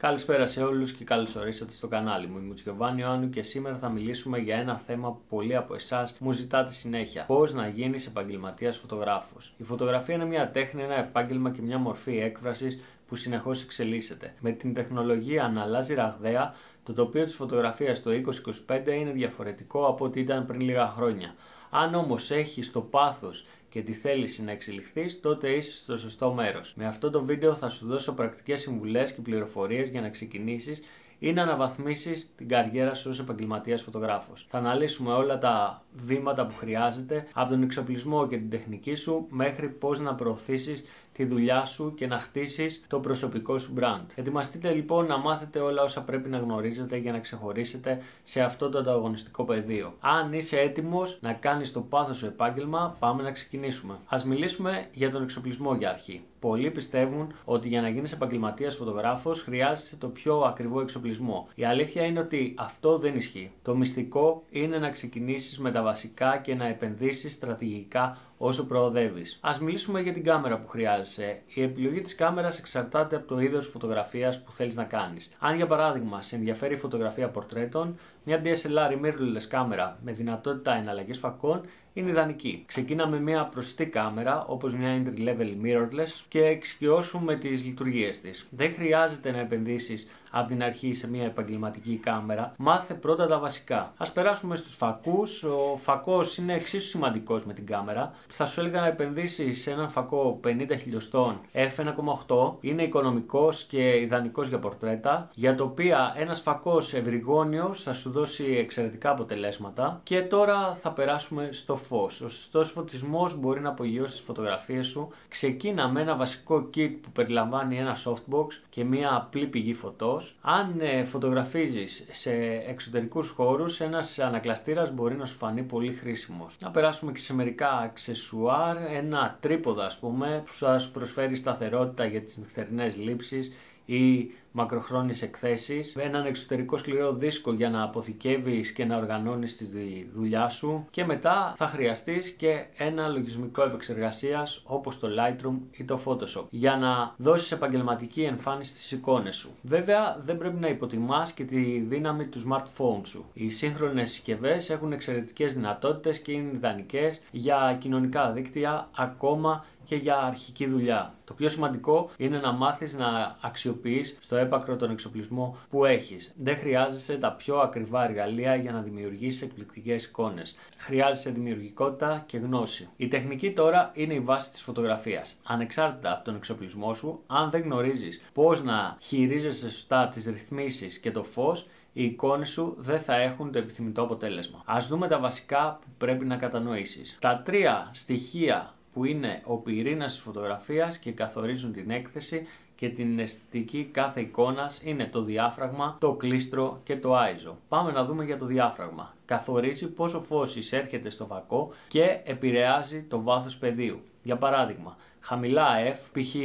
Καλησπέρα σε όλους και καλώς ορίσατε στο κανάλι μου. Είμαι ο Τζιοβάνι Ιωάννου και σήμερα θα μιλήσουμε για ένα θέμα που πολλοί από εσάς μου ζητάτε συνέχεια. Πώς να γίνεις επαγγελματίας φωτογράφος. Η φωτογραφία είναι μια τέχνη, ένα επάγγελμα και μια μορφή έκφρασης που συνεχώς εξελίσσεται. Με την τεχνολογία να αλλάζει ραγδαία, το τοπίο της φωτογραφίας το 2025 είναι διαφορετικό από ό,τι ήταν πριν λίγα χρόνια. Αν όμως έχεις το πάθος και τη θέληση να εξελιχθείς, τότε είσαι στο σωστό μέρος. Με αυτό το βίντεο θα σου δώσω πρακτικές συμβουλές και πληροφορίες για να ξεκινήσεις ή να αναβαθμίσεις την καριέρα σου ως επαγγελματίας φωτογράφος. Θα αναλύσουμε όλα τα βήματα που χρειάζεται, από τον εξοπλισμό και την τεχνική σου μέχρι πώς να προωθήσεις τη δουλειά σου και να χτίσεις το προσωπικό σου brand. Ετοιμαστείτε λοιπόν να μάθετε όλα όσα πρέπει να γνωρίζετε για να ξεχωρίσετε σε αυτό το ανταγωνιστικό πεδίο. Αν είσαι έτοιμος να κάνεις το πάθος σου επάγγελμα, πάμε να ξεκινήσουμε. Ας μιλήσουμε για τον εξοπλισμό για αρχή. Πολλοί πιστεύουν ότι για να γίνεις επαγγελματίας φωτογράφος χρειάζεσαι το πιο ακριβό εξοπλισμό. Η αλήθεια είναι ότι αυτό δεν ισχύει. Το μυστικό είναι να ξεκινήσεις με τα βασικά και να επενδύσεις στρατηγικά όσο προοδεύεις. Ας μιλήσουμε για την κάμερα που χρειάζεσαι. Η επιλογή της κάμερας εξαρτάται από το είδος φωτογραφίας που θέλεις να κάνεις. Αν για παράδειγμα σε ενδιαφέρει η φωτογραφία πορτρέτων, μια DSLR ή mirrorless κάμερα με δυνατότητα εναλλαγής φακών είναι ιδανική. Ξεκίνα με μια προσιτή κάμερα όπως μια entry level mirrorless και εξοικειώσου με τις λειτουργίες της. Δεν χρειάζεται να επενδύσεις από την αρχή σε μια επαγγελματική κάμερα. Μάθε πρώτα τα βασικά. Ας περάσουμε στους φακούς. Ο φακός είναι εξίσου σημαντικός με την κάμερα. Θα σου έλεγα να επενδύσεις σε έναν φακό 50 χιλιοστών f1.8. Είναι οικονομικός και ιδανικός για πορτρέτα, για το οποίο ένας φακός ευρυγόνιος θα σου δώσει εξαιρετικά αποτελέσματα. Και τώρα θα περάσουμε στο φως. Ο σωστός φωτισμός μπορεί να απογειώσει τις φωτογραφίες σου. Ξεκίνα με ένα βασικό kit που περιλαμβάνει ένα softbox και μια απλή πηγή φωτός. Αν φωτογραφίζεις σε εξωτερικούς χώρους, ένας ανακλαστήρας μπορεί να σου φανεί πολύ χρήσιμος. Να περάσουμε και σε μερικά αξεσουάρ, ένα τρίποδα ας πούμε που θα σου προσφέρει σταθερότητα για τις νυχτερινές λήψεις ή μακροχρόνιες εκθέσεις, έναν εξωτερικό σκληρό δίσκο για να αποθηκεύεις και να οργανώνεις τη δουλειά σου και μετά θα χρειαστείς και ένα λογισμικό επεξεργασίας όπως το Lightroom ή το Photoshop για να δώσεις επαγγελματική εμφάνιση στις εικόνες σου. Βέβαια δεν πρέπει να υποτιμάς και τη δύναμη του smartphone σου. Οι σύγχρονες συσκευές έχουν εξαιρετικές δυνατότητες και είναι ιδανικές για κοινωνικά δίκτυα, ακόμα και για αρχική δουλειά. Το πιο σημαντικό είναι να μάθεις να αξιοποιείς στο έπακρο τον εξοπλισμό που έχεις. Δεν χρειάζεσαι τα πιο ακριβά εργαλεία για να δημιουργήσεις εκπληκτικές εικόνες. Χρειάζεσαι δημιουργικότητα και γνώση. Η τεχνική τώρα είναι η βάση της φωτογραφίας. Ανεξάρτητα από τον εξοπλισμό σου, αν δεν γνωρίζεις πώς να χειρίζεσαι σωστά τις ρυθμίσεις και το φως, οι εικόνες σου δεν θα έχουν το επιθυμητό αποτέλεσμα. Ας δούμε τα βασικά που πρέπει να κατανοήσεις. Τα τρία στοιχεία που είναι ο πυρήνας της φωτογραφίας και καθορίζουν την έκθεση και την αισθητική κάθε εικόνας είναι το διάφραγμα, το κλίστρο και το ISO. Πάμε να δούμε για το διάφραγμα. Καθορίζει πόσο φως εισέρχεται στο φακό και επηρεάζει το βάθος πεδίου. Για παράδειγμα, χαμηλά F, π.χ.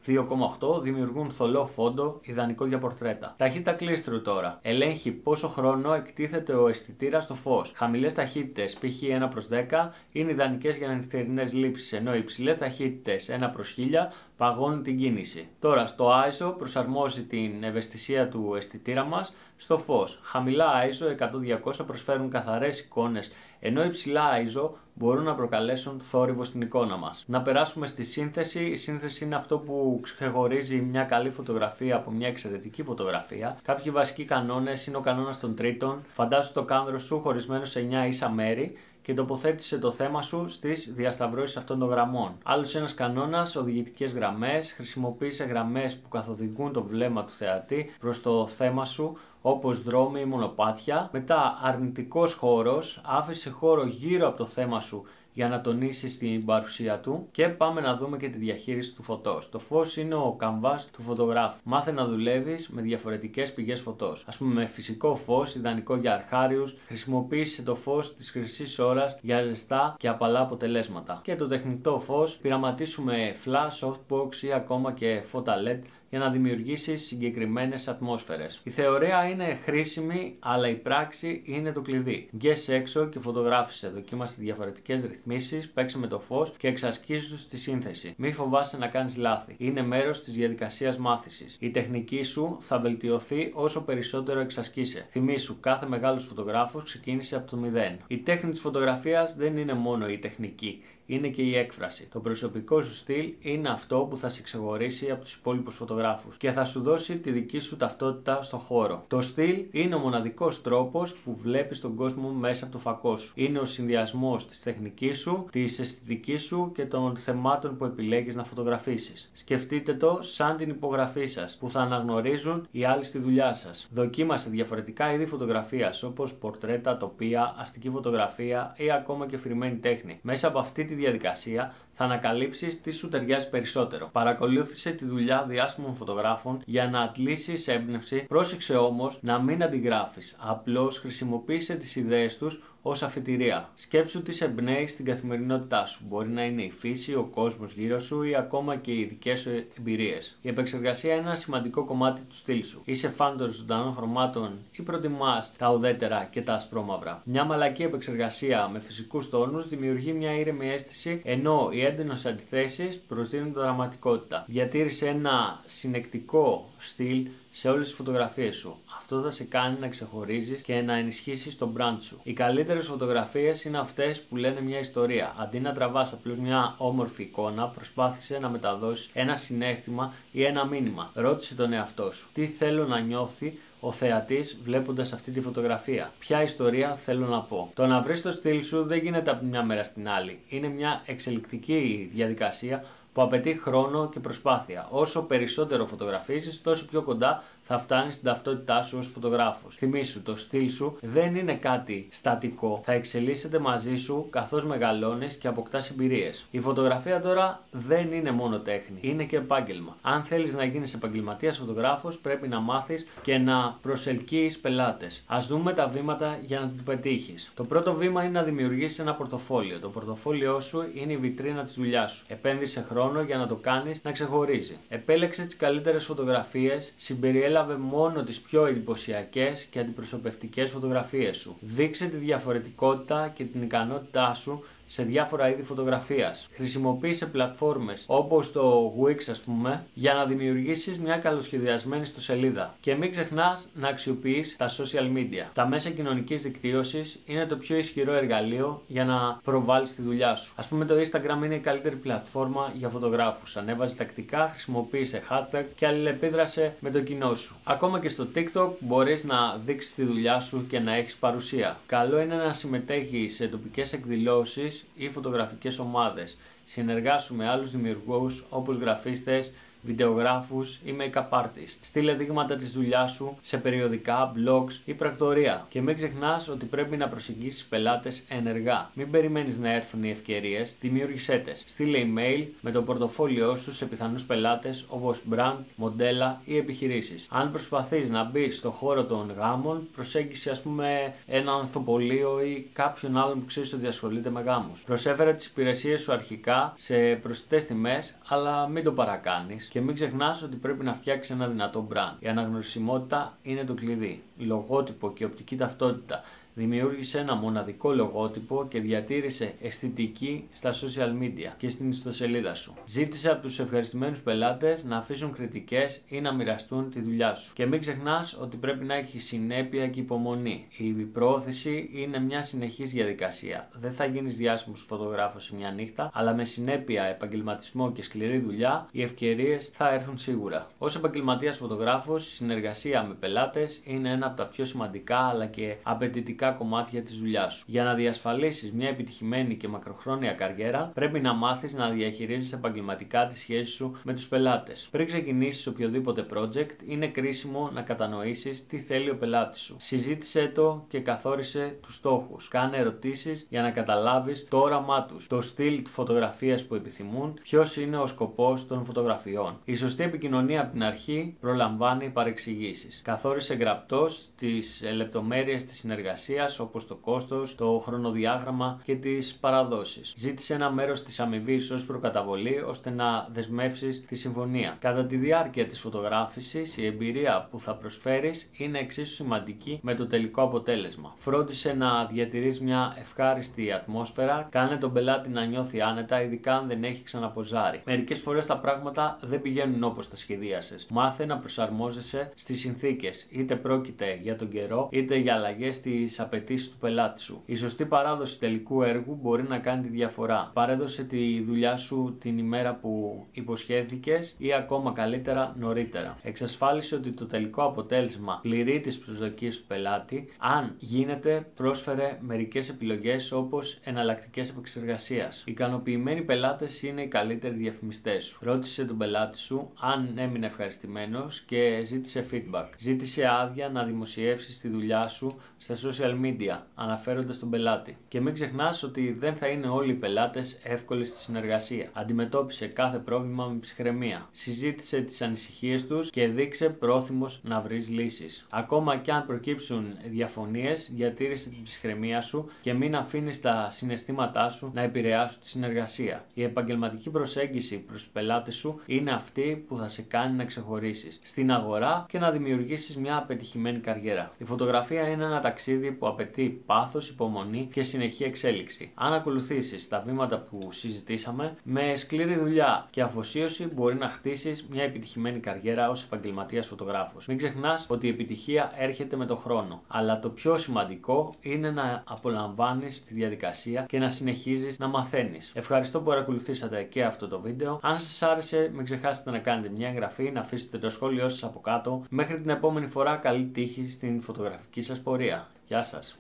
2,8 δημιουργούν θολό φόντο, ιδανικό για πορτρέτα. Ταχύτητα κλίστρου τώρα. Ελέγχει πόσο χρόνο εκτίθεται ο αισθητήρας στο φως. Χαμηλές ταχύτητες, π.χ. 1/10, είναι ιδανικές για νυχτερινές λήψεις, ενώ υψηλές ταχύτητες 1/1000 παγώνουν την κίνηση. Τώρα, στο ISO προσαρμόζει την ευαισθησία του αισθητήρα μας στο φως. Χαμηλά ISO 100-200 προσφέρουν καθαρές εικόνες, ενώ υψηλά ISO μπορούν να προκαλέσουν θόρυβο στην εικόνα μας. Να περάσουμε στη σύνθεση. Η σύνθεση είναι αυτό που ξεχωρίζει μια καλή φωτογραφία από μια εξαιρετική φωτογραφία. Κάποιοι βασικοί κανόνες είναι ο κανόνας των τρίτων. Φαντάσου το κάδρο σου χωρισμένο σε 9 ίσα μέρη και τοποθέτησε το θέμα σου στις διασταυρώσεις αυτών των γραμμών. Άλλος ένας κανόνας, οδηγητικές γραμμές. Χρησιμοποίησε γραμμές που καθοδηγούν το βλέμμα του θεατή προς το θέμα σου, όπως δρόμοι ή μονοπάτια. Μετά, αρνητικός χώρος, άφησε χώρο γύρω από το θέμα σου για να τονίσεις την παρουσία του. Και πάμε να δούμε και τη διαχείριση του φωτός. Το φως είναι ο καμβάς του φωτογράφου. Μάθε να δουλεύεις με διαφορετικές πηγές φωτός. Ας πούμε με φυσικό φως, ιδανικό για αρχάριους. Χρησιμοποίησε το φως της χρυσής ώρας για ζεστά και απαλά αποτελέσματα. Και το τεχνητό φως, πειραματίσουμε flash, softbox ή ακόμα και φώτα LED για να δημιουργήσεις συγκεκριμένες ατμόσφαιρες. Η θεωρία είναι χρήσιμη, αλλά η πράξη είναι το κλειδί. Βγες έξω και φωτογράφησε, δοκίμασε διαφορετικές ρυθμίσεις, παίξε με το φως και εξασκήσου στη σύνθεση. Μη φοβάσαι να κάνεις λάθη. Είναι μέρος της διαδικασίας μάθησης. Η τεχνική σου θα βελτιωθεί όσο περισσότερο εξασκείσαι. Θυμήσου, κάθε μεγάλος φωτογράφος ξεκίνησε από το μηδέν. Η τέχνη της φωτογραφίας δεν είναι μόνο η τεχνική. Είναι και η έκφραση. Το προσωπικό σου στυλ είναι αυτό που θα σε ξεχωρίσει από τους υπόλοιπους φωτογράφους και θα σου δώσει τη δική σου ταυτότητα στον χώρο. Το στυλ είναι ο μοναδικός τρόπος που βλέπεις τον κόσμο μέσα από το φακό σου. Είναι ο συνδυασμός της τεχνικής σου, της αισθητικής σου και των θεμάτων που επιλέγεις να φωτογραφίσεις. Σκεφτείτε το σαν την υπογραφή σας που θα αναγνωρίζουν οι άλλοι στη δουλειά σας. Δοκίμασε διαφορετικά είδη φωτογραφίας όπως πορτρέτα, τοπία, αστική φωτογραφία ή ακόμα και φρυμμένη τέχνη. Μέσα από αυτή τη διαδικασία θα ανακαλύψεις τι σου ταιριάζει περισσότερο. Παρακολούθησε τη δουλειά διάσημων φωτογράφων για να αντλήσεις έμπνευση. Πρόσεξε όμως να μην αντιγράφεις. Απλώς χρησιμοποίησε τις ιδέες τους ως αφιτηρία. Σκέψου τι σε εμπνέει στην καθημερινότητά σου. Μπορεί να είναι η φύση, ο κόσμος γύρω σου ή ακόμα και οι δικές σου εμπειρίες. Η επεξεργασία είναι ένα σημαντικό κομμάτι του στυλ σου. Είσαι φαν των ζωντανών χρωμάτων ή προτιμάς τα ουδέτερα και τα ασπρόμαυρα. Μια μαλακή επεξεργασία με φυσικούς τόνους δημιουργεί μια ήρεμη αίσθηση, ενώ οι έντονες αντιθέσεις προσδίδουν δραματικότητα. Διατήρησε ένα συνεκτικό στυλ σε όλες τις φωτογραφίες σου. Αυτό θα σε κάνει να ξεχωρίζεις και να ενισχύσεις το brand σου. Οι καλύτερες φωτογραφίες είναι αυτές που λένε μια ιστορία. Αντί να τραβάς απλώς μια όμορφη εικόνα, προσπάθησε να μεταδώσεις ένα συναίσθημα ή ένα μήνυμα. Ρώτησε τον εαυτό σου. Τι θέλω να νιώθει ο θεατής βλέποντας αυτή τη φωτογραφία? Ποια ιστορία θέλω να πω? Το να βρεις το στυλ σου δεν γίνεται από μια μέρα στην άλλη. Είναι μια εξελικτική διαδικασία που απαιτεί χρόνο και προσπάθεια. Όσο περισσότερο φωτογραφίζεις, τόσο πιο κοντά θα φτάνεις στην ταυτότητά σου ως φωτογράφος. Θυμήσου, το στυλ σου δεν είναι κάτι στατικό. Θα εξελίσσεται μαζί σου καθώς μεγαλώνεις και αποκτάς εμπειρίες. Η φωτογραφία τώρα δεν είναι μόνο τέχνη, είναι και επάγγελμα. Αν θέλεις να γίνεις επαγγελματίας φωτογράφος, πρέπει να μάθεις και να προσελκύεις πελάτες. Ας δούμε τα βήματα για να το πετύχεις. Το πρώτο βήμα είναι να δημιουργήσεις ένα πορτοφόλιο. Το πορτοφόλιό σου είναι η βιτρίνα της δουλειάς σου. Επένδυσε χρόνο για να το κάνεις να ξεχωρίζει. Επέλεξε τις καλύτερες φωτογραφίες, συμπεριέλαβε μόνο τις πιο εντυπωσιακές και αντιπροσωπευτικές φωτογραφίες σου. Δείξε τη διαφορετικότητα και την ικανότητά σου σε διάφορα είδη φωτογραφίας. Χρησιμοποίησε πλατφόρμες όπως το Wix, ας πούμε, για να δημιουργήσεις μια καλοσχεδιασμένη ιστοσελίδα. Και μην ξεχνάς να αξιοποιείς τα social media. Τα μέσα κοινωνικής δικτύωσης είναι το πιο ισχυρό εργαλείο για να προβάλλεις τη δουλειά σου. Ας πούμε, το Instagram είναι η καλύτερη πλατφόρμα για φωτογράφους. Ανέβαζε τακτικά, χρησιμοποίησε hashtag και αλληλεπίδρασε με το κοινό σου. Ακόμα και στο TikTok μπορείς να δείξεις τη δουλειά σου και να έχεις παρουσία. Καλό είναι να συμμετέχεις σε τοπικές εκδηλώσεις ή φωτογραφικές ομάδες. Συνεργάσου με άλλους δημιουργούς όπως γραφίστες, βιντεογράφους ή make-up artist. Στείλε δείγματα της δουλειάς σου σε περιοδικά, blogs ή πρακτορεία. Και μην ξεχνάς ότι πρέπει να προσεγγίσεις πελάτες ενεργά. Μην περιμένεις να έρθουν οι ευκαιρίες, δημιούργησέ τες. Στείλε email με το πορτοφόλιό σου σε πιθανούς πελάτες όπως brand, μοντέλα ή επιχειρήσεις. Αν προσπαθείς να μπεις στο χώρο των γάμων, προσέγγισε ας πούμε ένα ανθοπολείο ή κάποιον άλλον που ξέρεις ότι ασχολείται με γάμους. Προσέφερε τις υπηρεσίες σου αρχικά σε προσιτές τιμές, αλλά μην το παρακάνεις. Και μην ξεχνάς ότι πρέπει να φτιάξεις ένα δυνατό brand. Η αναγνωρισιμότητα είναι το κλειδί. Λογότυπο και οπτική ταυτότητα. Δημιούργησε ένα μοναδικό λογότυπο και διατήρησε αισθητική στα social media και στην ιστοσελίδα σου. Ζήτησε από τους ευχαριστημένους πελάτες να αφήσουν κριτικές ή να μοιραστούν τη δουλειά σου. Και μην ξεχνάς ότι πρέπει να έχει συνέπεια και υπομονή. Η προώθηση είναι μια συνεχής διαδικασία. Δεν θα γίνεις διάσημος φωτογράφος σε μια νύχτα, αλλά με συνέπεια, επαγγελματισμό και σκληρή δουλειά, οι ευκαιρίες θα έρθουν σίγουρα. Ως επαγγελματίας φωτογράφος, η συνεργασία με πελάτες είναι ένα από τα πιο σημαντικά αλλά και απαιτητικά κομμάτια της δουλειάς σου. Για να διασφαλίσεις μια επιτυχημένη και μακροχρόνια καριέρα, πρέπει να μάθεις να διαχειρίζεσαι επαγγελματικά τη σχέση σου με τους πελάτες. Πριν ξεκινήσεις οποιοδήποτε project, είναι κρίσιμο να κατανοήσεις τι θέλει ο πελάτης σου. Συζήτησέ το και καθόρισε τους στόχους. Κάνε ερωτήσεις για να καταλάβεις το όραμά τους, το στυλ φωτογραφίας που επιθυμούν, ποιος είναι ο σκοπός των φωτογραφιών. Η σωστή επικοινωνία από την αρχή προλαμβάνει παρεξηγήσεις. Καθόρισε γραπτός τις λεπτομέρειες της συνεργασίας εργασίας, όπως το κόστος, το χρονοδιάγραμμα και τις παραδόσεις. Ζήτησε ένα μέρος της αμοιβής ως προκαταβολή ώστε να δεσμεύσεις τη συμφωνία. Κατά τη διάρκεια της φωτογράφησης, η εμπειρία που θα προσφέρεις είναι εξίσου σημαντική με το τελικό αποτέλεσμα. Φρόντισε να διατηρείς μια ευχάριστη ατμόσφαιρα, κάνε τον πελάτη να νιώθει άνετα, ειδικά αν δεν έχει ξαναποζάρει. Μερικές φορές τα πράγματα δεν πηγαίνουν όπως τα σχεδίασες. Μάθε να προσαρμόζεσαι στις συνθήκες, είτε πρόκειται για τον καιρό, είτε για αλλαγές στις απαιτήσεις του πελάτη σου. Η σωστή παράδοση τελικού έργου μπορεί να κάνει τη διαφορά. Παρέδωσε τη δουλειά σου την ημέρα που υποσχέθηκες ή ακόμα καλύτερα νωρίτερα. Εξασφάλισε ότι το τελικό αποτέλεσμα πληρεί τις προσδοκίες του πελάτη. Αν γίνεται, πρόσφερε μερικές επιλογές όπως εναλλακτικές επεξεργασίας. Ικανοποιημένοι πελάτες είναι οι καλύτεροι διαφημιστές σου. Ρώτησε τον πελάτη σου αν έμεινε ευχαριστημένος και ζήτησε feedback. Ζήτησε άδεια να δημοσιεύσεις τη δουλειά σου στα social media, αναφέροντας τον πελάτη. Και μην ξεχνάς ότι δεν θα είναι όλοι οι πελάτες εύκολοι στη συνεργασία. Αντιμετώπισε κάθε πρόβλημα με ψυχραιμία. Συζήτησε τις ανησυχίες τους και δείξε πρόθυμος να βρεις λύσεις. Ακόμα και αν προκύψουν διαφωνίες, διατήρησε την ψυχραιμία σου και μην αφήνεις τα συναισθήματά σου να επηρεάσουν τη συνεργασία. Η επαγγελματική προσέγγιση προς τους πελάτες σου είναι αυτή που θα σε κάνει να ξεχωρίσεις στην αγορά και να δημιουργήσεις μια πετυχημένη καριέρα. Η φωτογραφία είναι ένα ταξίδι που απαιτεί πάθος, υπομονή και συνεχή εξέλιξη. Αν ακολουθήσεις τα βήματα που συζητήσαμε, με σκληρή δουλειά και αφοσίωση μπορεί να χτίσεις μια επιτυχημένη καριέρα ως επαγγελματίας φωτογράφος. Μην ξεχνάς ότι η επιτυχία έρχεται με το χρόνο, αλλά το πιο σημαντικό είναι να απολαμβάνεις τη διαδικασία και να συνεχίζεις να μαθαίνεις. Ευχαριστώ που παρακολουθήσατε και αυτό το βίντεο. Αν σας άρεσε, μην ξεχάσετε να κάνετε μια εγγραφή, να αφήσετε το σχόλιο σας από κάτω. Μέχρι την επόμενη φορά, καλή τύχη στην φωτογραφική σας πορεία. Γεια σας!